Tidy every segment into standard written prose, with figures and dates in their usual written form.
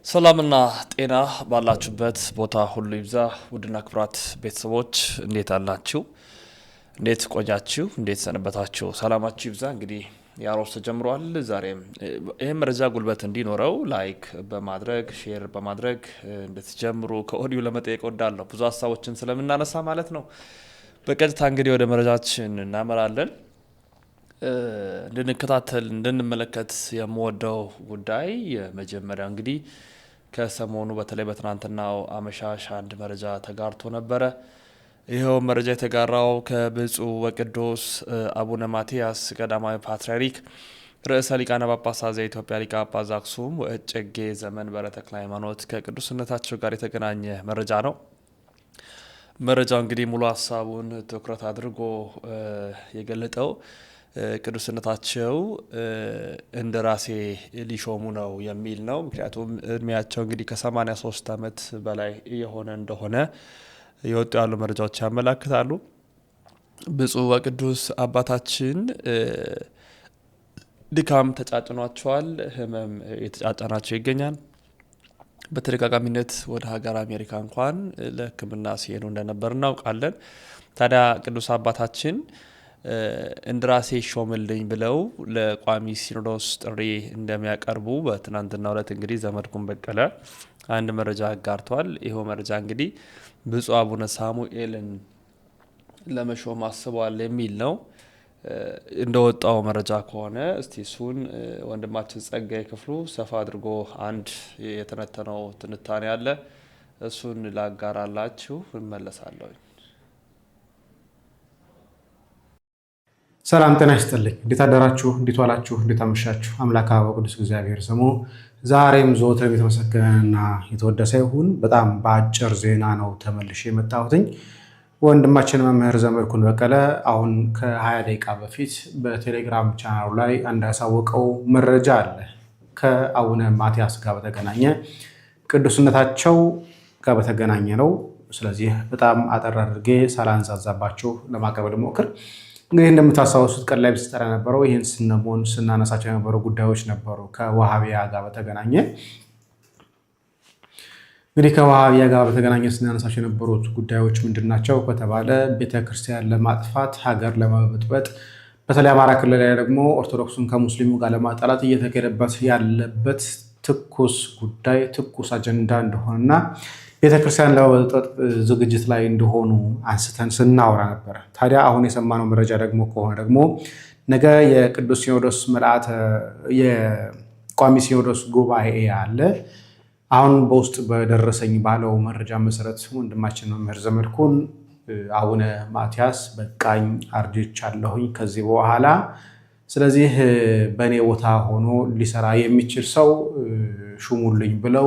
ሰላምና ጤና ባላችሁበት ቦታ ሁሉ ይብዛ። ውድና ክብራት ቤተሰቦች እንዴት አላችሁ? እንዴት ቆያችሁ? እንዴት ሰነበታችሁ? ሰላማችሁ ይብዛ። እንግዲህ ያሮስ ተጀምሯል። ዛሬም ይሄን መረጃ ጉልበት እንዲኖረው ላይክ በማድረግ ሼር በማድረግ እንድትጀምሩ ከኦዲዮ ለመጠየቅ ወዳለሁ። ብዙ ሀሳቦችን ስለምናነሳ ማለት ነው። በቀጥታ እንግዲህ ወደ መረጃችን እናመራለን። እንድንከታተል እንድንመለከት የምወደው ጉዳይ የመጀመሪያ እንግዲህ ከሰሞኑ በተለይ በትናንትናው አመሻሽ አንድ መረጃ ተጋርቶ ነበረ። ይኸው መረጃ የተጋራው ከብፁዕ ወቅዱስ አቡነ ማትያስ ቀዳማዊ ፓትርያርክ ርዕሰ ሊቃነ ጳጳሳት ዘኢትዮጵያ ሊቀ ጳጳስ ዘአክሱም ወእጨጌ ዘመንበረ ተክለ ሃይማኖት ከቅዱስነታቸው ጋር የተገናኘ መረጃ ነው። መረጃው እንግዲህ ሙሉ ሀሳቡን ትኩረት አድርጎ የገለጠው ቅዱስነታቸው እንደራሴ ሊሾሙ ነው የሚል ነው። ምክንያቱም እድሜያቸው እንግዲህ ከ83 ዓመት በላይ የሆነ እንደሆነ የወጡ ያሉ መረጃዎች ያመላክታሉ። ብፁዕ ወቅዱስ አባታችን ድካም ተጫጭኗቸዋል፣ ህመም የተጫጫናቸው ይገኛል። በተደጋጋሚነት ወደ ሀገር አሜሪካ እንኳን ለሕክምና ሲሄዱ እንደነበር እናውቃለን። ታዲያ ቅዱስ አባታችን እንደራሴ ሾምልኝ ብለው ለቋሚ ሲኖዶስ ጥሪ እንደሚያቀርቡ በትናንትናው ዕለት እንግዲህ ዘመድኩን በቀለ አንድ መረጃ አጋርቷል። ይኸው መረጃ እንግዲህ ብፁዕ አቡነ ሳሙኤልን ለመሾም አስበዋል የሚል ነው። እንደወጣው መረጃ ከሆነ እስቲ እሱን ወንድማችን ጸጋዬ ክፍሉ ሰፋ አድርጎ አንድ የተነተነው ትንታኔ አለ። እሱን ላጋራላችሁ እመለሳለሁ። ሰላም ጤና ይስጥልኝ። እንዴት አደራችሁ? እንዴት ዋላችሁ? እንዴት አመሻችሁ? አምላክ አበው ቅዱስ እግዚአብሔር ስሙ ዛሬም ዘወትርም የተመሰገነና የተወደሰ ይሁን። በጣም በአጭር ዜና ነው ተመልሼ የመጣሁትኝ። ወንድማችን መምህር ዘመድኩን በቀለ አሁን ከ20 ደቂቃ በፊት በቴሌግራም ቻናሉ ላይ አንድ ያሳወቀው መረጃ አለ ከአቡነ ማትያስ ጋር በተገናኘ ቅዱስነታቸው ጋር በተገናኘ ነው። ስለዚህ በጣም አጠር አድርጌ ሳላንዛዛባችሁ ለማቅረብ ልሞክር። እንግዲህ እንደምታስታውሱት ቀን ላይ ሲሰራ ነበረው ይህን ስነሞን ስናነሳቸው የነበሩ ጉዳዮች ነበሩ ከዋሃቢያ ጋር በተገናኘ። እንግዲህ ከዋሃቢያ ጋር በተገናኘ ስናነሳቸው የነበሩት ጉዳዮች ምንድናቸው ከተባለ ቤተክርስቲያን ለማጥፋት ሀገር ለመበጥበጥ በተለይ አማራ ክልል ላይ ደግሞ ኦርቶዶክሱን ከሙስሊሙ ጋር ለማጣላት እየተካሄደበት ያለበት ትኩስ ጉዳይ ትኩስ አጀንዳ እንደሆነና ቤተክርስቲያን ለመበጥበጥ ዝግጅት ላይ እንደሆኑ አንስተን ስናወራ ነበር። ታዲያ አሁን የሰማነው መረጃ ደግሞ ከሆነ ደግሞ ነገ የቅዱስ ሲኖዶስ ምልዓተ የቋሚ ሲኖዶስ ጉባኤ አለ። አሁን በውስጥ በደረሰኝ ባለው መረጃ መሰረት ወንድማችን መምህር ዘመድኩን አቡነ ማትያስ በቃኝ አርጅቻለሁኝ ከዚህ በኋላ ስለዚህ በእኔ ቦታ ሆኖ ሊሰራ የሚችል ሰው ሹሙልኝ ብለው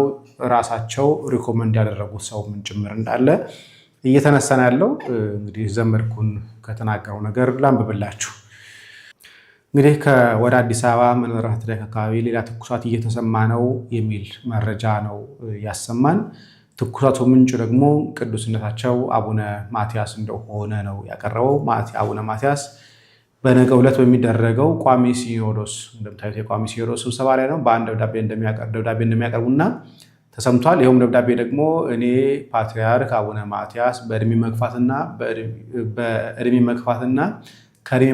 ራሳቸው ሪኮመንድ ያደረጉት ሰው ምን ጭምር እንዳለ እየተነሳን ያለው እንግዲህ ዘመድኩን ከተናገረው ነገር ላንብብላችሁ። እንግዲህ ወደ አዲስ አበባ መንበረ ፓትርያርክ አካባቢ ሌላ ትኩሳት እየተሰማ ነው የሚል መረጃ ነው ያሰማን። ትኩሳቱ ምንጭ ደግሞ ቅዱስነታቸው አቡነ ማትያስ እንደሆነ ነው ያቀረበው። አቡነ ማትያስ በነገው ዕለት በሚደረገው ቋሚ ሲኖዶስ እንደምታዩት የቋሚ ሲኖዶስ ስብሰባ ላይ ነው በአንድ ደብዳቤ እንደሚያቀርቡና ተሰምቷል። ይኸውም ደብዳቤ ደግሞ እኔ ፓትርያርክ አቡነ ማትያስ በእድሜ መግፋትና ከእድሜ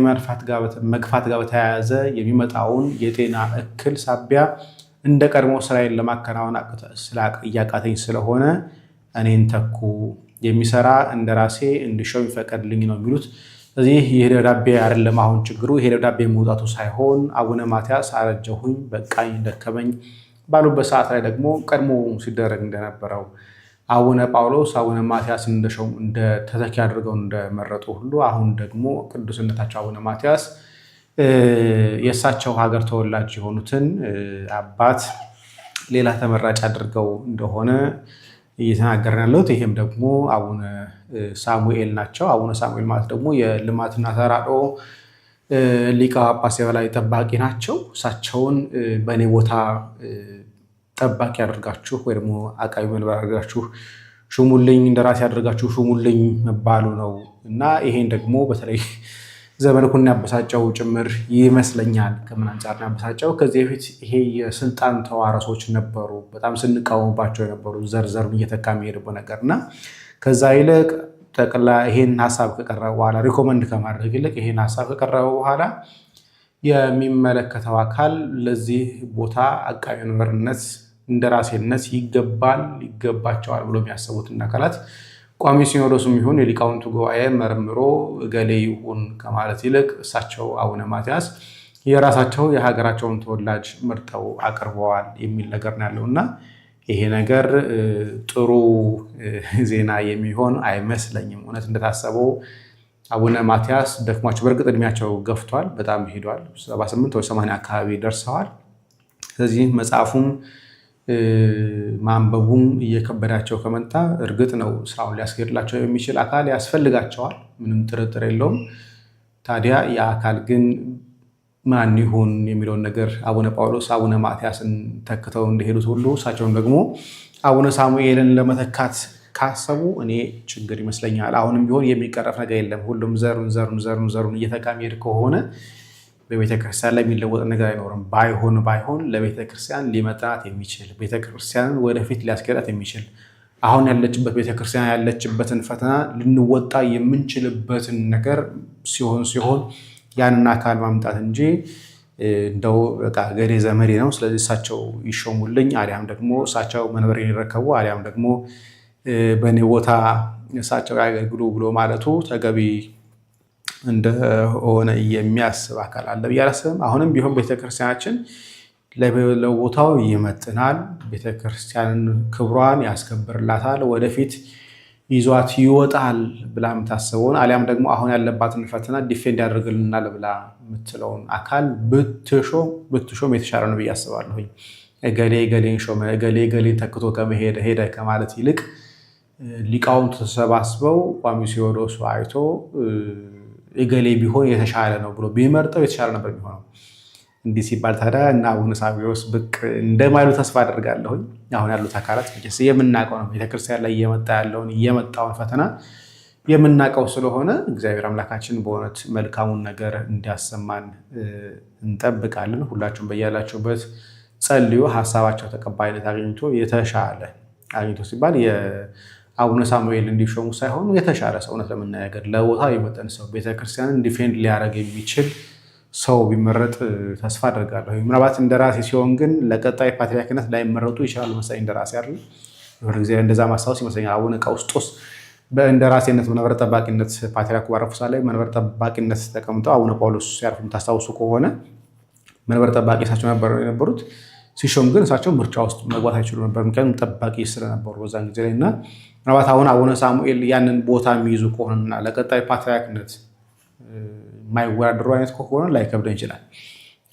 መግፋት ጋር በተያያዘ የሚመጣውን የጤና እክል ሳቢያ እንደ ቀድሞ ስራዬን ለማከናወን እያቃተኝ ስለሆነ እኔን ተኩ የሚሰራ እንደራሴ እንዲሾም ይፈቀድልኝ ነው የሚሉት። ስለዚህ ይህ ደብዳቤ አይደለም አሁን ችግሩ። ይሄ ደብዳቤ መውጣቱ ሳይሆን አቡነ ማትያስ አረጀሁኝ በቃኝ ደከመኝ ባሉበት ሰዓት ላይ ደግሞ ቀድሞ ሲደረግ እንደነበረው አቡነ ጳውሎስ አቡነ ማትያስ እንደ ተተኪ አድርገው እንደመረጡ ሁሉ አሁን ደግሞ ቅዱስነታቸው አቡነ ማትያስ የእሳቸው ሀገር ተወላጅ የሆኑትን አባት ሌላ ተመራጭ አድርገው እንደሆነ እየተናገርን ያለሁት። ይሄም ደግሞ አቡነ ሳሙኤል ናቸው። አቡነ ሳሙኤል ማለት ደግሞ የልማትና ተራድኦ ሊቀ ጳጳስ የበላይ ጠባቂ ናቸው። እሳቸውን በእኔ ቦታ ጠባቂ አድርጋችሁ ወይ ደግሞ አቃቢ መንበር አድርጋችሁ ሹሙልኝ፣ እንደራሴ አድርጋችሁ ሹሙልኝ መባሉ ነው እና ይሄን ደግሞ በተለይ ዘመድኩን ያበሳጨው ጭምር ይመስለኛል። ከምን አንጻር ያበሳጨው? ከዚህ በፊት ይሄ የስልጣን ተዋረሶች ነበሩ፣ በጣም ስንቃወሙባቸው የነበሩ ዘርዘር እየተካ የሚሄድበት ነገር እና ከዛ ይልቅ ጠቅላ ይሄን ሀሳብ ከቀረበ በኋላ ሪኮመንድ ከማድረግ ይልቅ ይሄን ሀሳብ ከቀረበ በኋላ የሚመለከተው አካል ለዚህ ቦታ አቃቤ መምህርነት እንደራሴነት ይገባቸዋል ብሎ የሚያስቡትን አካላት ቋሚ ሲኖዶሱም ይሁን የሊቃውንቱ ጉባኤ መርምሮ እገሌ ይሁን ከማለት ይልቅ እሳቸው አቡነ ማትያስ የራሳቸው የሀገራቸውን ተወላጅ መርጠው አቅርበዋል የሚል ነገር ነው ያለው እና ይሄ ነገር ጥሩ ዜና የሚሆን አይመስለኝም። እውነት እንደታሰበው አቡነ ማትያስ ደክሟቸው፣ በእርግጥ እድሜያቸው ገፍቷል፣ በጣም ሄዷል፣ 78 ወይ 80 አካባቢ ደርሰዋል። ስለዚህ መጽሐፉም ማንበቡም እየከበዳቸው ከመጣ እርግጥ ነው ስራውን ሊያስኬድላቸው የሚችል አካል ያስፈልጋቸዋል፣ ምንም ጥርጥር የለውም። ታዲያ የአካል ግን ማን ይሁን የሚለውን ነገር አቡነ ጳውሎስ አቡነ ማትያስን ተክተው እንደሄዱት ሁሉ እሳቸውን ደግሞ አቡነ ሳሙኤልን ለመተካት ካሰቡ እኔ ችግር ይመስለኛል። አሁንም ቢሆን የሚቀረፍ ነገር የለም። ሁሉም ዘሩን እየተካ የሚሄድ ከሆነ በቤተክርስቲያን ላይ የሚለወጥ ነገር አይኖርም። ባይሆን ለቤተክርስቲያን ሊመጣት የሚችል ቤተክርስቲያንን ወደፊት ሊያስኬዳት የሚችል አሁን ያለችበት ቤተክርስቲያን ያለችበትን ፈተና ልንወጣ የምንችልበትን ነገር ሲሆን ያንን አካል ማምጣት እንጂ እንደው በቃ ገሌ ዘመዴ ነው ስለዚህ እሳቸው ይሾሙልኝ አሊያም ደግሞ እሳቸው መንበሬን ይረከቡ አሊያም ደግሞ በእኔ ቦታ እሳቸው ያገልግሉ ብሎ ማለቱ ተገቢ እንደሆነ የሚያስብ አካል አለ ብዬ አላስብም። አሁንም ቢሆን ቤተክርስቲያናችን ለቦታው ይመጥናል፣ ቤተክርስቲያንን ክብሯን ያስከብርላታል፣ ወደፊት ይዟት ይወጣል ብላ የምታስበውን አሊያም ደግሞ አሁን ያለባትን ፈተና ዲፌንድ ያደርግልናል ብላ የምትለውን አካል ብትሾም የተሻለ ነው ብዬ አስባለሁኝ። እገሌ ገሌን ሾመ፣ እገሌ ገሌን ተክቶ ሄደ ከማለት ይልቅ ሊቃውንቱ ተሰባስበው ቋሚ ሲኖዶሱ አይቶ እገሌ ቢሆን የተሻለ ነው ብሎ ቢመርጠው የተሻለ ነበር የሚሆነው። እንዲህ ሲባል ታዲያ እና አቡነ ሳዊሮስ ብቅ እንደማይሉ ተስፋ አደርጋለሁኝ። አሁን ያሉት አካላት የምናውቀው ነው። ቤተክርስቲያን ላይ የመጣውን ፈተና የምናውቀው ስለሆነ እግዚአብሔር አምላካችን በእውነት መልካሙን ነገር እንዲያሰማን እንጠብቃለን። ሁላችሁም በያላችሁበት ጸልዩ። ሀሳባቸው ተቀባይነት አግኝቶ የተሻለ አግኝቶ ሲባል የአቡነ ሳሙኤል እንዲሾሙ ሳይሆኑ የተሻለ ሰው እውነት ለመናገር ለቦታ የመጠን ሰው ቤተክርስቲያንን ዲፌንድ ሊያደርግ የሚችል ሰው ቢመረጥ ተስፋ አደርጋለሁ። ምናልባት እንደራሴ ሲሆን ግን ለቀጣይ ፓትርያርክነት ላይመረጡ ይችላሉ መሰለኝ። እንደራሴ አይደል የሆነ ጊዜ እንደዛ ማስታወስ ይመስለኛል። አቡነ ቀውስጦስ በእንደራሴነት መንበረ ጠባቂነት ፓትርያርኩ ባረፉ ሰዓት ላይ መንበረ ጠባቂነት ተቀምጠው አቡነ ጳውሎስ ሲያርፉ የምታስታውሱ ከሆነ መንበረ ጠባቂ እሳቸው የነበሩት። ሲሾም ግን እሳቸው ምርጫ ውስጥ መግባት አይችሉ ነበር፣ ምክንያቱም ጠባቂ ስለነበሩ በዛን ጊዜ ላይ እና ምናልባት አሁን አቡነ ሳሙኤል ያንን ቦታ የሚይዙ ከሆነና ለቀጣይ ፓትርያርክነት የማይወዳደሩ አይነት ከሆነ ላይከብደን ይችላል።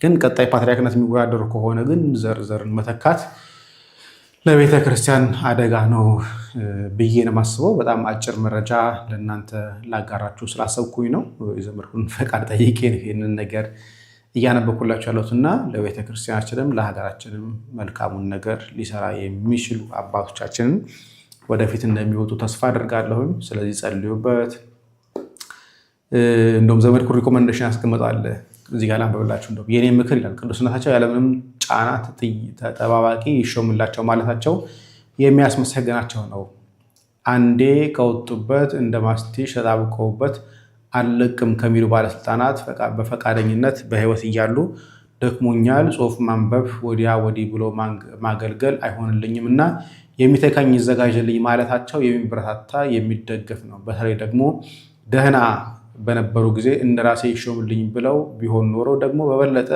ግን ቀጣይ ፓትርያርክነት የሚወዳደሩ ከሆነ ግን ዘርን መተካት ለቤተ ክርስቲያን አደጋ ነው ብዬ ነው የማስበው። በጣም አጭር መረጃ ለእናንተ ላጋራችሁ ስላሰብኩኝ ነው። የዘመድኩን ፈቃድ ጠይቄ ይህንን ነገር እያነበኩላችሁ ያለሁት እና ለቤተ ክርስቲያናችንም ለሀገራችንም መልካሙን ነገር ሊሰራ የሚችሉ አባቶቻችንን ወደፊት እንደሚወጡ ተስፋ አድርጋለሁኝ። ስለዚህ ጸልዩበት። እንደውም ዘመድኩን ሪኮመንዴሽን ያስቀምጣል እዚህ ጋር ላንብብላችሁ። እንደውም የኔ ምክር ይላል ቅዱስነታቸው ያለምንም ጫና ተጠባባቂ ይሾምላቸው ማለታቸው የሚያስመሰግናቸው ነው። አንዴ ከወጡበት እንደ ማስቲሽ ተጣብቀውበት አልለቅም ከሚሉ ባለስልጣናት በፈቃደኝነት በህይወት እያሉ ደክሞኛል፣ ጽሁፍ ማንበብ ወዲያ ወዲህ ብሎ ማገልገል አይሆንልኝም እና የሚተካኝ ይዘጋጅልኝ ማለታቸው የሚበረታታ የሚደገፍ ነው። በተለይ ደግሞ ደህና በነበሩ ጊዜ እንደራሴ ይሾምልኝ ብለው ቢሆን ኖሮ ደግሞ በበለጠ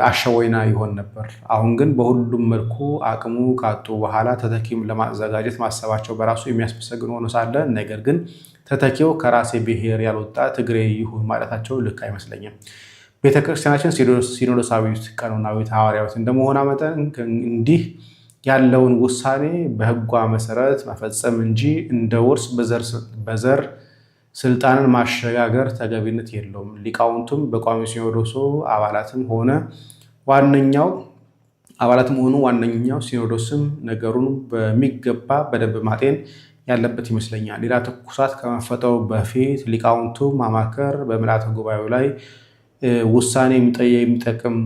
አሸወይና ይሆን ነበር። አሁን ግን በሁሉም መልኩ አቅሙ ካጡ በኋላ ተተኪም ለማዘጋጀት ማሰባቸው በራሱ የሚያስመሰግን ሆኖ ሳለ ነገር ግን ተተኪው ከራሴ ብሔር ያልወጣ ትግሬ ይሁን ማለታቸው ልክ አይመስለኝም። ቤተክርስቲያናችን ሲኖዶሳዊት፣ ቀኖናዊት፣ ሐዋርያዊት እንደመሆኗ መጠን እንዲህ ያለውን ውሳኔ በህጓ መሰረት መፈጸም እንጂ እንደ ውርስ በዘር ስልጣንን ማሸጋገር ተገቢነት የለውም። ሊቃውንቱም በቋሚ ሲኖዶሱ አባላትም ሆኑ ዋነኛው ሲኖዶስም ነገሩን በሚገባ በደንብ ማጤን ያለበት ይመስለኛል። ሌላ ትኩሳት ከመፈጠሩ በፊት ሊቃውንቱ ማማከር በምልዓተ ጉባኤው ላይ ውሳኔ የሚጠቅም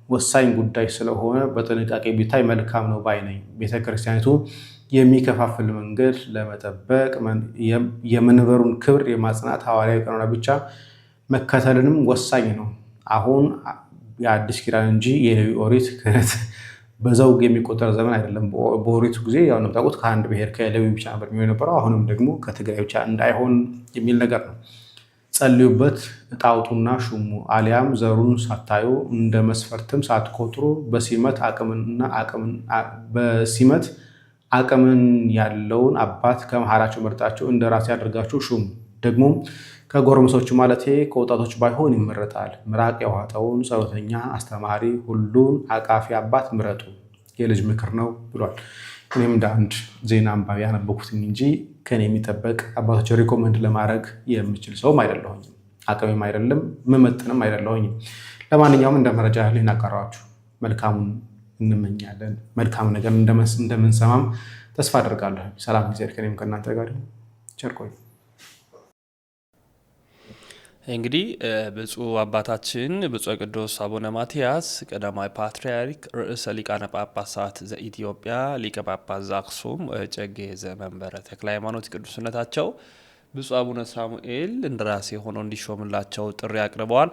ወሳኝ ጉዳይ ስለሆነ በጥንቃቄ ቢታይ መልካም ነው ባይ ነኝ። ቤተክርስቲያኒቱ የሚከፋፍል መንገድ ለመጠበቅ የመንበሩን ክብር የማጽናት ሐዋርያዊ ቀኖና ብቻ መከተልንም ወሳኝ ነው። አሁን የአዲስ ኪዳን እንጂ የሌዊ ኦሪት ክህነት በዘውግ የሚቆጠር ዘመን አይደለም። በኦሪቱ ጊዜ ያው እንደምታውቁት ከአንድ ብሔር ከሌዊ ብቻ ነበር የሚሆን የነበረው። አሁንም ደግሞ ከትግራይ ብቻ እንዳይሆን የሚል ነገር ነው። ጸልዩበት፣ ዕጣ አውጡና ሹሙ፣ አሊያም ዘሩን ሳታዩ እንደ መስፈርትም ሳትቆጥሩ በሲመት አቅምን ያለውን አባት ከመሃላችሁ መርጣችሁ እንደ ራሴ አድርጋችሁ ሹሙ። ደግሞም ከጎረምሶቹ ማለቴ ከወጣቶች ባይሆን ይመረጣል። ምራቅ የዋጠውን ጸሎተኛ፣ አስተማሪ፣ ሁሉን አቃፊ አባት ምረጡ፣ የልጅ ምክር ነው ብሏል። እኔም እንደ አንድ ዜና አንባቢ ያነበኩትኝ እንጂ ከኔ የሚጠበቅ አባቶች ሪኮመንድ ለማድረግ የምችል ሰውም አይደለሁኝም፣ አቅምም አይደለም፣ መመጥንም አይደለሁኝም። ለማንኛውም እንደ መረጃ ያህል እናቀረባችሁ መልካሙን እንመኛለን። መልካም ነገር እንደምንሰማም ተስፋ አደርጋለሁ። ሰላም ጊዜ ከኔም ከእናንተ ጋር ቸር ቆዩ። እንግዲህ ብፁዕ አባታችን ብፁዕ ቅዱስ አቡነ ማትያስ ቀዳማዊ ፓትርያርክ ርዕሰ ሊቃነ ጳጳሳት ዘኢትዮጵያ ሊቀ ጳጳስ ዘአክሱም ወዕጨጌ ዘመንበረ ተክለ ሃይማኖት ቅዱስነታቸው ብፁዕ አቡነ ሳሙኤል እንደራሴ ሆነው እንዲሾምላቸው ጥሪ አቅርበዋል።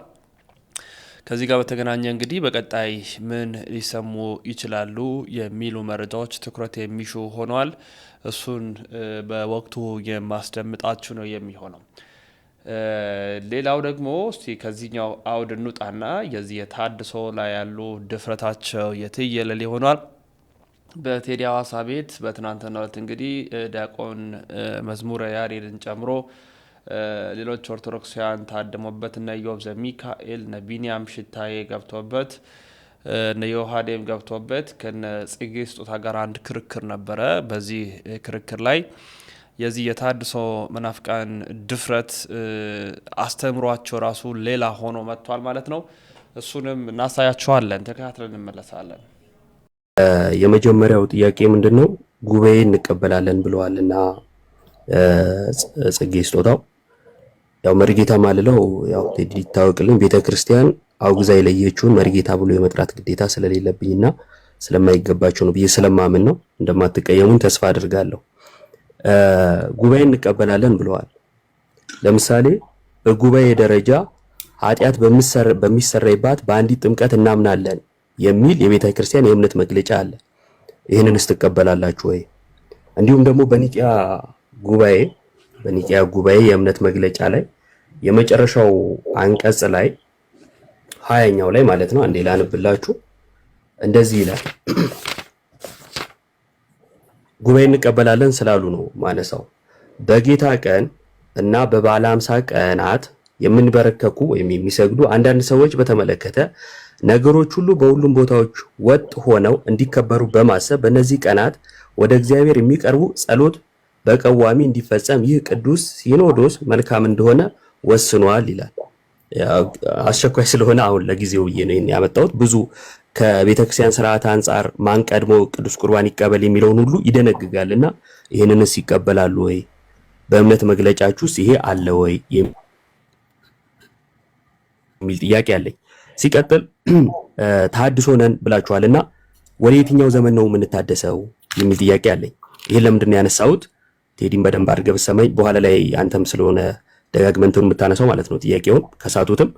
ከዚህ ጋር በተገናኘ እንግዲህ በቀጣይ ምን ሊሰሙ ይችላሉ የሚሉ መረጃዎች ትኩረት የሚሹ ሆነዋል። እሱን በወቅቱ የማስደምጣችሁ ነው የሚሆነው። ሌላው ደግሞ እስቲ ከዚህኛው አውድ እንውጣና የዚህ የታድሶ ላይ ያሉ ድፍረታቸው የትየለሌ ሆኗል። በቴዲ ሐዋሳ ቤት በትናንትናው ዕለት እንግዲህ ዲያቆን መዝሙረ ያሬድን ጨምሮ ሌሎች ኦርቶዶክሳውያን ታድሞበት እነ ኢዮብ ዘሚካኤል እነ ቢንያም ሽታዬ ገብቶበት እነ ዮሐዴም ገብቶበት ከነ ጽጌ ስጦታ ጋር አንድ ክርክር ነበረ። በዚህ ክርክር ላይ የዚህ የታድሶ መናፍቃን ድፍረት አስተምሯቸው ራሱ ሌላ ሆኖ መጥቷል ማለት ነው። እሱንም እናሳያቸዋለን፣ ተከታትለን እንመለሳለን። የመጀመሪያው ጥያቄ ምንድን ነው? ጉባኤ እንቀበላለን ብለዋል እና ጽጌ ስጦታው ያው መርጌታ ማልለው ያው ይታወቅልኝ ቤተክርስቲያን አውግዛ የለየችውን መርጌታ ብሎ የመጥራት ግዴታ ስለሌለብኝና ስለማይገባቸው ነው ብዬ ስለማምን ነው። እንደማትቀየሙን ተስፋ አድርጋለሁ። ጉባኤ እንቀበላለን ብለዋል። ለምሳሌ በጉባኤ ደረጃ ኃጢአት በሚሰራይባት በአንዲት ጥምቀት እናምናለን የሚል የቤተ ክርስቲያን የእምነት መግለጫ አለ። ይህንንስ ትቀበላላችሁ ወይ? እንዲሁም ደግሞ በኒቂያ ጉባኤ የእምነት መግለጫ ላይ የመጨረሻው አንቀጽ ላይ 20ኛው ላይ ማለት ነው። አንዴ ላንብላችሁ። እንደዚህ ይላል። ጉባኤ እንቀበላለን ስላሉ ነው ማነሳው። በጌታ ቀን እና በበዓለ 50 ቀናት የምንበረከኩ ወይም የሚሰግዱ አንዳንድ ሰዎች በተመለከተ ነገሮች ሁሉ በሁሉም ቦታዎች ወጥ ሆነው እንዲከበሩ በማሰብ በእነዚህ ቀናት ወደ እግዚአብሔር የሚቀርቡ ጸሎት በቀዋሚ እንዲፈጸም ይህ ቅዱስ ሲኖዶስ መልካም እንደሆነ ወስኗል ይላል። አስቸኳይ ስለሆነ አሁን ለጊዜው ነው ያመጣሁት። ብዙ ከቤተክርስቲያን ስርዓት አንጻር ማን ቀድሞ ቅዱስ ቁርባን ይቀበል የሚለውን ሁሉ ይደነግጋልና ይህንንስ ይቀበላሉ ወይ? በእምነት መግለጫችሁስ ይሄ አለ ወይ የሚል ጥያቄ አለኝ። ሲቀጥል ተሐድሶ ነን ብላችኋልና ወደ የትኛው ዘመን ነው የምንታደሰው የሚል ጥያቄ አለኝ። ይሄን ለምንድን ነው ያነሳሁት? ቴዲም በደንብ አድርገህ ብትሰማኝ በኋላ ላይ አንተም ስለሆነ ደጋግመንቱን የምታነሳው ማለት ነው ጥያቄውን ከሳቱትም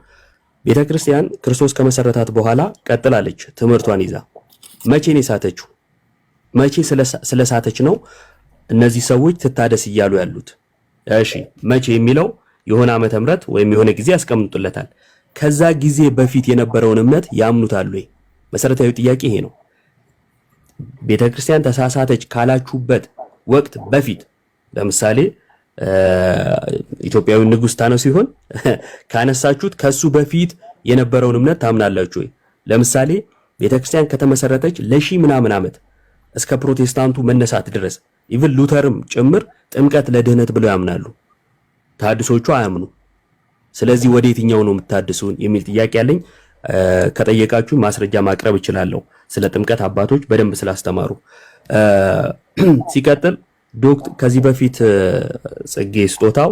ቤተክርስቲያን ክርስቶስ ከመሰረታት በኋላ ቀጥላለች ትምህርቷን ይዛ። መቼ ነው የሳተችው? መቼ ስለሳተች ነው እነዚህ ሰዎች ትታደስ እያሉ ያሉት? እሺ መቼ የሚለው የሆነ ዓመተ ምህረት ወይም የሆነ ጊዜ ያስቀምጡለታል። ከዛ ጊዜ በፊት የነበረውን እምነት ያምኑታል ወይ? መሰረታዊ ጥያቄ ይሄ ነው። ቤተክርስቲያን ተሳሳተች ካላችሁበት ወቅት በፊት ለምሳሌ ኢትዮጵያዊ ንጉስ ታነው ሲሆን ካነሳችሁት ከሱ በፊት የነበረውን እምነት ታምናላችሁ ወይ? ለምሳሌ ቤተክርስቲያን ከተመሰረተች ለሺህ ምናምን ዓመት እስከ ፕሮቴስታንቱ መነሳት ድረስ ኢቭን ሉተርም ጭምር ጥምቀት ለድህነት ብለው ያምናሉ። ተሐድሶቹ አያምኑ። ስለዚህ ወደ የትኛው ነው የምታድሱን የሚል ጥያቄ ያለኝ። ከጠየቃችሁ ማስረጃ ማቅረብ እችላለሁ ስለ ጥምቀት አባቶች በደንብ ስላስተማሩ። ሲቀጥል ከዚህ በፊት ጽጌ ስጦታው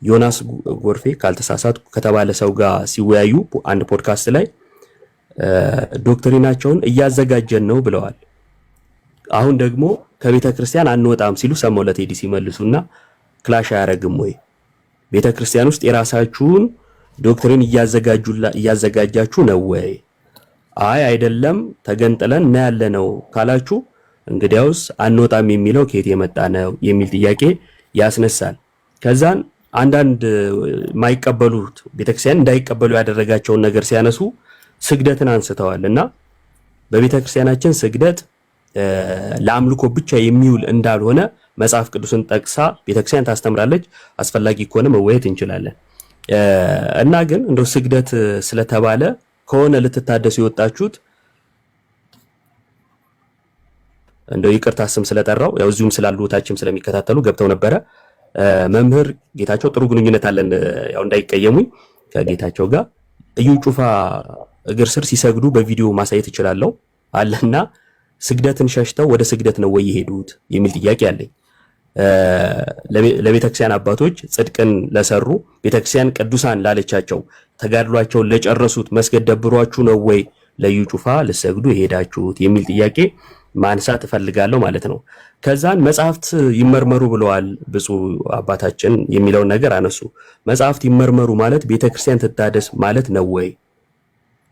ዮናስ ጎርፌ ካልተሳሳት ከተባለ ሰው ጋር ሲወያዩ አንድ ፖድካስት ላይ ዶክትሪናቸውን እያዘጋጀን ነው ብለዋል። አሁን ደግሞ ከቤተ ክርስቲያን አንወጣም ሲሉ ሰማው ለቴዲ ሲመልሱና ክላሽ አያረግም ወይ? ቤተ ክርስቲያን ውስጥ የራሳችሁን ዶክትሪን እያዘጋጃችሁ ነው ወይ? አይ አይደለም ተገንጥለን እና ያለ ነው ካላችሁ እንግዲያውስ አንወጣም የሚለው ከየት የመጣ ነው የሚል ጥያቄ ያስነሳል። ከዛን አንዳንድ ማይቀበሉት ቤተክርስቲያን እንዳይቀበሉ ያደረጋቸውን ነገር ሲያነሱ ስግደትን አንስተዋል እና በቤተክርስቲያናችን ስግደት ለአምልኮ ብቻ የሚውል እንዳልሆነ መጽሐፍ ቅዱስን ጠቅሳ ቤተክርስቲያን ታስተምራለች። አስፈላጊ ከሆነ መወየት እንችላለን እና ግን እንደው ስግደት ስለተባለ ከሆነ ልትታደሱ የወጣችሁት እንደው ይቅርታ ስም ስለጠራው ያው እዚሁም ስላሉ ታችም ስለሚከታተሉ ገብተው ነበረ። መምህር ጌታቸው ጥሩ ግንኙነት አለን፣ ያው እንዳይቀየሙኝ ከጌታቸው ጋር እዩ ጩፋ እግር ስር ሲሰግዱ በቪዲዮ ማሳየት እችላለሁ አለና ስግደትን ሸሽተው ወደ ስግደት ነው ወይ የሄዱት የሚል ጥያቄ አለኝ። ለቤተክርስቲያን አባቶች ጽድቅን ለሰሩ ቤተክርስቲያን ቅዱሳን ላለቻቸው ተጋድሏቸውን ለጨረሱት መስገድ ደብሯችሁ ነው ወይ ለዩ ጩፋ ልሰግዱ የሄዳችሁት የሚል ጥያቄ ማንሳት እፈልጋለሁ ማለት ነው። ከዛን መጽሐፍት ይመርመሩ ብለዋል ብፁዕ አባታችን የሚለውን ነገር አነሱ። መጽሐፍት ይመርመሩ ማለት ቤተክርስቲያን ትታደስ ማለት ነው ወይ?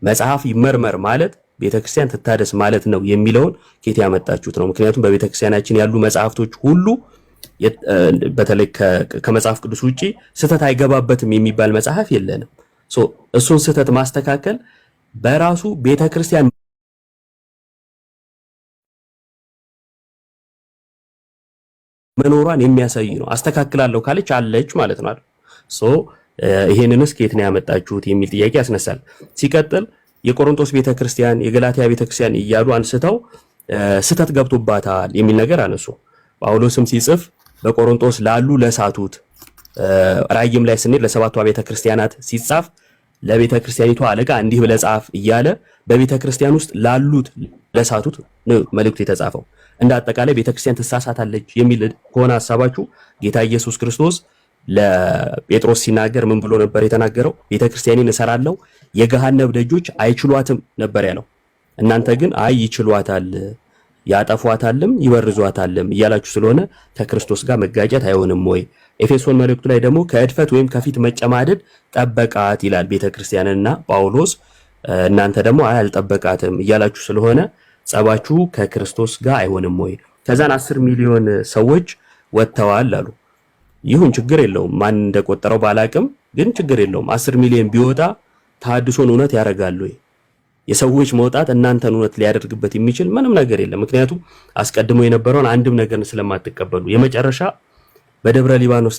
መጽሐፍ ይመርመር ማለት ቤተክርስቲያን ትታደስ ማለት ነው የሚለውን ከየት ያመጣችሁት ነው? ምክንያቱም በቤተክርስቲያናችን ያሉ መጽሐፍቶች ሁሉ በተለይ ከመጽሐፍ ቅዱስ ውጪ ስህተት አይገባበትም የሚባል መጽሐፍ የለንም። እሱን ስህተት ማስተካከል በራሱ ቤተክርስቲያን መኖሯን የሚያሳይ ነው። አስተካክላለሁ ካለች አለች ማለት ነው። ይሄንንስ ከየት ነው ያመጣችሁት የሚል ጥያቄ ያስነሳል። ሲቀጥል የቆሮንቶስ ቤተክርስቲያን፣ የገላትያ ቤተክርስቲያን እያሉ አንስተው ስህተት ገብቶባታል የሚል ነገር አነሱ። ጳውሎስም ሲጽፍ በቆሮንቶስ ላሉ ለሳቱት፣ ራእይም ላይ ስንሄድ ለሰባቱ ቤተክርስቲያናት ሲጻፍ ለቤተክርስቲያኒቱ አለቃ እንዲህ ብለህ ጻፍ እያለ በቤተክርስቲያን ውስጥ ላሉት ለሳቱት መልእክቱ የተጻፈው። እንደ አጠቃላይ ቤተክርስቲያን ትሳሳታለች የሚል ከሆነ ሐሳባችሁ ጌታ ኢየሱስ ክርስቶስ ለጴጥሮስ ሲናገር ምን ብሎ ነበር የተናገረው? ቤተክርስቲያንን እሰራለሁ የገሃነም ደጆች አይችሏትም ነበር ያለው። እናንተ ግን አይ ይችሏታል፣ ያጠፏታልም ይበርዟታልም እያላችሁ ስለሆነ ከክርስቶስ ጋር መጋጨት አይሆንም ወይ? ኤፌሶን መልእክቱ ላይ ደግሞ ከእድፈት ወይም ከፊት መጨማደድ ጠበቃት ይላል ቤተክርስቲያንና ጳውሎስ። እናንተ ደግሞ አይ አልጠበቃትም እያላችሁ ስለሆነ ጸባችሁ ከክርስቶስ ጋር አይሆንም ወይ? ከዛን 10 ሚሊዮን ሰዎች ወጥተዋል አሉ። ይሁን ችግር የለውም፣ ማን እንደቆጠረው ባላቅም ግን ችግር የለውም። 10 ሚሊዮን ቢወጣ ተሐድሶን እውነት ያደርጋል ወይ? የሰዎች መውጣት እናንተን እውነት ሊያደርግበት የሚችል ምንም ነገር የለም። ምክንያቱም አስቀድሞ የነበረውን አንድም ነገር ስለማትቀበሉ የመጨረሻ በደብረ ሊባኖስ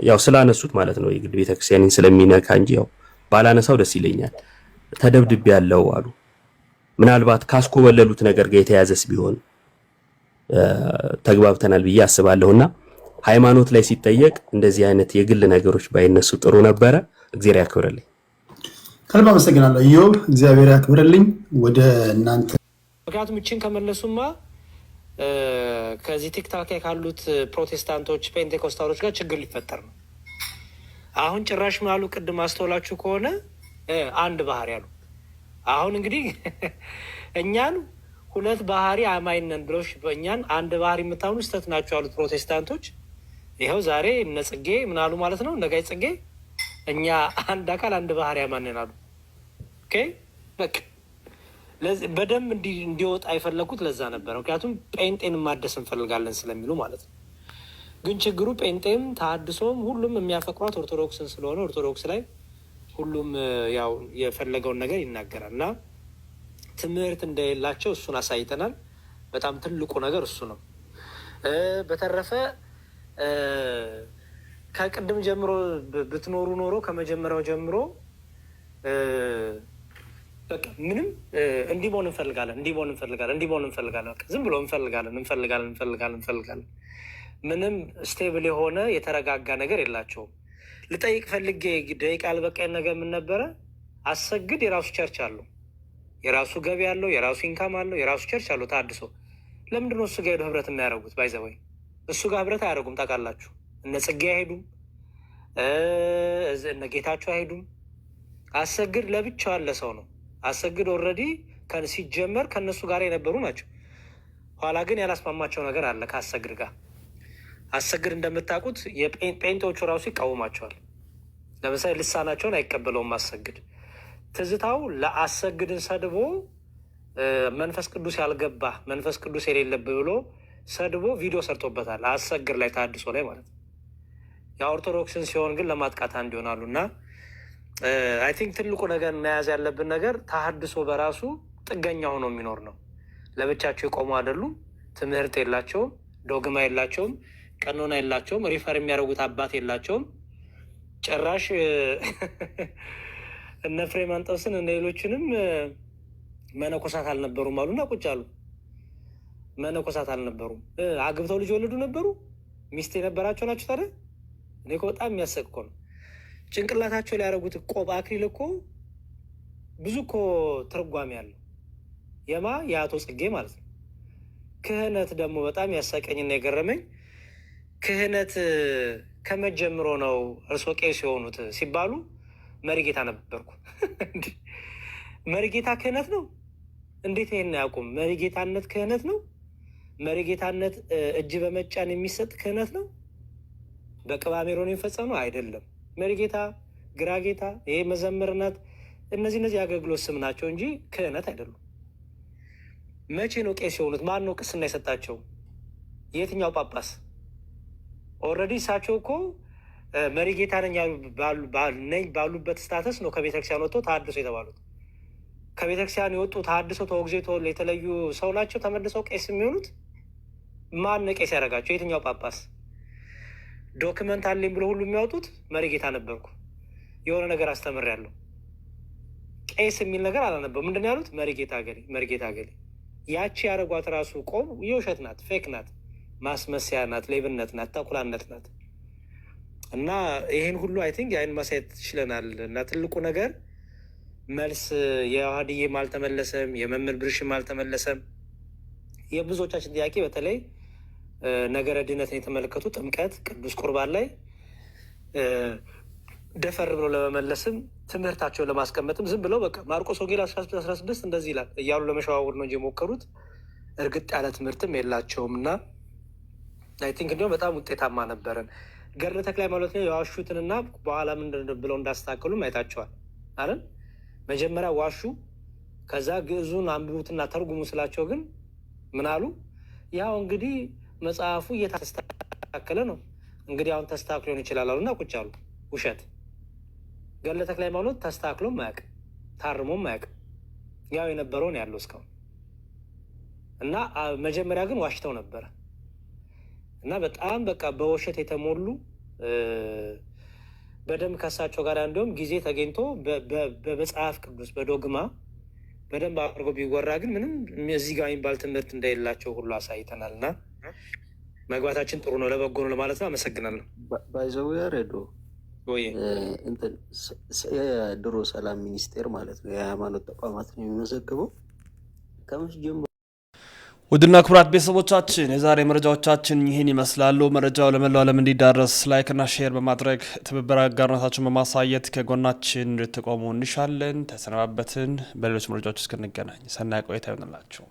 ያው ስላነሱት ማለት ነው የግድ ቤተክርስቲያንን ስለሚነካ እንጂ ያው ባላነሳው ደስ ይለኛል። ተደብድቤ ያለው አሉ። ምናልባት ካስኮበለሉት ነገር ጋር የተያዘስ ቢሆን ተግባብተናል ብዬ አስባለሁና ሃይማኖት ላይ ሲጠየቅ እንደዚህ አይነት የግል ነገሮች ባይነሱ ጥሩ ነበረ። እግዚአብሔር ያክብርልኝ። ከልብ አመሰግናለሁ ኢዮብ፣ እግዚአብሔር ያክብርልኝ። ወደ እናንተ ምክንያቱም እችን ከመለሱማ ከዚህ ቲክታክ ላይ ካሉት ፕሮቴስታንቶች ፔንቴኮስታሎች ጋር ችግር ሊፈጠር ነው። አሁን ጭራሽ ምናሉ ቅድም አስተውላችሁ ከሆነ አንድ ባህሪ ያሉ አሁን እንግዲህ እኛን ሁለት ባህሪ አማይነን ብለው በእኛን አንድ ባህሪ የምታምኑ ስተት ናቸው ያሉት ፕሮቴስታንቶች ይኸው ዛሬ እነ ጽጌ ምናሉ ማለት ነው። ነጋይ ጽጌ እኛ አንድ አካል አንድ ባህሪ አማነን አሉ። ኦኬ በቃ በደንብ እንዲወጣ አይፈለኩት ለዛ ነበር። ምክንያቱም ጴንጤን ማደስ እንፈልጋለን ስለሚሉ ማለት ነው። ግን ችግሩ ጴንጤም ተሐድሶም ሁሉም የሚያፈቅሯት ኦርቶዶክስን ስለሆነ ኦርቶዶክስ ላይ ሁሉም ያው የፈለገውን ነገር ይናገራል እና ትምህርት እንደሌላቸው እሱን አሳይተናል። በጣም ትልቁ ነገር እሱ ነው። በተረፈ ከቅድም ጀምሮ ብትኖሩ ኖሮ ከመጀመሪያው ጀምሮ በቃ ምንም እንዲህ መሆን እንፈልጋለን፣ እንዲህ መሆን እንፈልጋለን፣ እንዲህ መሆን እንፈልጋለን። በቃ ዝም ብሎ እንፈልጋለን። ምንም ስቴብል የሆነ የተረጋጋ ነገር የላቸውም። ልጠይቅ ፈልጌ ደቂቃ ያልበቃኝ ነገር ምን ነበረ? አሰግድ የራሱ ቸርች አለው፣ የራሱ ገቢ አለው፣ የራሱ ኢንካም አለው፣ የራሱ ቸርች አለው። ተሐድሶ ለምንድነው እሱ ጋር ሄዶ ህብረት የሚያደርጉት? ባይዘወይ እሱ ጋር ህብረት አያደርጉም። ታውቃላችሁ፣ እነ ጽጌ አይሄዱም፣ እነ ጌታቸው አይሄዱም። አሰግድ ለብቻው ያለ ሰው ነው። አሰግድ ኦልሬዲ ሲጀመር ከእነሱ ጋር የነበሩ ናቸው። ኋላ ግን ያላስማማቸው ነገር አለ ከአሰግድ ጋር። አሰግድ እንደምታውቁት የጴንጤዎቹ ራሱ ይቃወማቸዋል። ለምሳሌ ልሳናቸውን አይቀበለውም አሰግድ። ትዝታው ለአሰግድን ሰድቦ መንፈስ ቅዱስ ያልገባ መንፈስ ቅዱስ የሌለብህ ብሎ ሰድቦ ቪዲዮ ሰርቶበታል። አሰግድ ላይ ተሐድሶ ላይ ማለት ነው። የኦርቶዶክስን ሲሆን ግን ለማጥቃት አንድ ይሆናሉ። እና አይ ቲንክ ትልቁ ነገር መያዝ ያለብን ነገር ተሐድሶ በራሱ ጥገኛ ሆኖ የሚኖር ነው። ለብቻቸው የቆሙ አይደሉም። ትምህርት የላቸውም፣ ዶግማ የላቸውም፣ ቀኖና የላቸውም፣ ሪፈር የሚያደርጉት አባት የላቸውም። ጭራሽ እነ ፍሬማንጦስን እነ ሌሎችንም መነኮሳት አልነበሩም አሉና ቁጭ አሉ። መነኮሳት አልነበሩም፣ አግብተው ልጅ ወለዱ ነበሩ፣ ሚስት የነበራቸው ናቸው። ታዲያ እኔ እኮ በጣም የሚያሰቅ እኮ ነው። ጭንቅላታቸው ሊያደርጉት ቆብ አክሊል እኮ ብዙ እኮ ትርጓሜ ያለው የአቶ ጽጌ ማለት ነው። ክህነት ደግሞ በጣም ያሳቀኝና የገረመኝ ክህነት ከመጀምሮ ነው እርሶ ቄስ የሆኑት ሲባሉ መሪጌታ ነበርኩ። መሪጌታ ክህነት ነው? እንዴት ይሄን አያውቁም? መሪጌታነት ክህነት ነው? መሪጌታነት እጅ በመጫን የሚሰጥ ክህነት ነው? በቅባሜሮን የሚፈጸም ነው አይደለም። መሪጌታ፣ ግራጌታ፣ ይሄ መዘምርነት፣ እነዚህ የአገልግሎት ስም ናቸው እንጂ ክህነት አይደሉም። መቼ ነው ቄስ የሆኑት? ማን ነው ቅስና የሰጣቸው? የትኛው ጳጳስ? ኦልሬዲ እሳቸው እኮ መሪጌታ ነኝ ባሉበት ስታተስ ነው ከቤተክርስቲያን ወጥቶ ተሐድሶ የተባሉት። ከቤተክርስቲያን የወጡ ተሐድሶ ተወግዞ የተለዩ ሰው ናቸው ተመልሰው ቄስ የሚሆኑት። ማን ነው ቄስ ያደረጋቸው? የትኛው ጳጳስ? ዶክመንት አለኝ ብሎ ሁሉ የሚያወጡት መሪጌታ ነበርኩ፣ የሆነ ነገር አስተምሬያለሁ፣ ቄስ የሚል ነገር አላነበው። ምንድን ነው ያሉት? መሪጌታ ገሌ፣ መሪጌታ ገሌ። ያቺ ያደረጓት ራሱ ቆም የውሸት ናት፣ ፌክ ናት፣ ማስመሰያ ናት፣ ሌብነት ናት፣ ተኩላነት ናት። እና ይህን ሁሉ አይ ቲንክ የአይን ማሳየት ችለናል። እና ትልቁ ነገር መልስ የዋህድዬም አልተመለሰም፣ የመምህር ብርሽም አልተመለሰም። የብዙዎቻችን ጥያቄ በተለይ ነገረ ድነትን የተመለከቱ ጥምቀት፣ ቅዱስ ቁርባን ላይ ደፈር ብሎ ለመመለስም ትምህርታቸውን ለማስቀመጥም ዝም ብለው በቃ ማርቆስ ወንጌል 16 እንደዚህ ይላል እያሉ ለመሸዋወር ነው እንጂ የሞከሩት እርግጥ ያለ ትምህርትም የላቸውም። እና አይ ቲንክ እንዲሁም በጣም ውጤታማ ነበረን። ገድለ ተክለ ሃይማኖት ነው የዋሹትንና በኋላ ምንድን ብለው እንዳስተካከሉም አይታቸዋል አይደል? መጀመሪያ ዋሹ፣ ከዛ ግዕዙን አንብቡትና ተርጉሙ ስላቸው ግን ምን አሉ? ያው እንግዲህ መጽሐፉ እየተስተካከለ ነው እንግዲህ አሁን ተስተካክሎ ሊሆን ይችላል አሉና ቁጭ አሉ። ውሸት። ገድለ ተክለ ሃይማኖት ተስተካክሎም አያውቅም፣ ታርሞም አያውቅም። ያው የነበረውን ያለው እስካሁን እና መጀመሪያ ግን ዋሽተው ነበረ እና በጣም በቃ በውሸት የተሞሉ በደንብ ከሳቸው ጋር እንዲሁም ጊዜ ተገኝቶ በመጽሐፍ ቅዱስ በዶግማ በደንብ አድርጎ ቢወራ ግን ምንም እዚህ ጋር የሚባል ትምህርት እንደሌላቸው ሁሉ አሳይተናል። እና መግባታችን ጥሩ ነው፣ ለበጎ ነው ለማለት ነው። አመሰግናለሁ። ባይዘው ያሬዶ ወይ እንትን የድሮ ሰላም ሚኒስቴር ማለት ነው የሃይማኖት ተቋማት ነው የሚመዘግበው ከመቼ ጀምሮ። ውድና ክቡራት ቤተሰቦቻችን የዛሬ መረጃዎቻችን ይህን ይመስላሉ። መረጃው ለመላው ዓለም እንዲዳረስ ላይክና ሼር በማድረግ ትብብር አጋርነታችሁን በማሳየት ከጎናችን እንድትቆሙ እንሻለን። ተሰነባበትን። በሌሎች መረጃዎች እስክንገናኝ ሰናይ ቆይታ ይሆንላችሁ።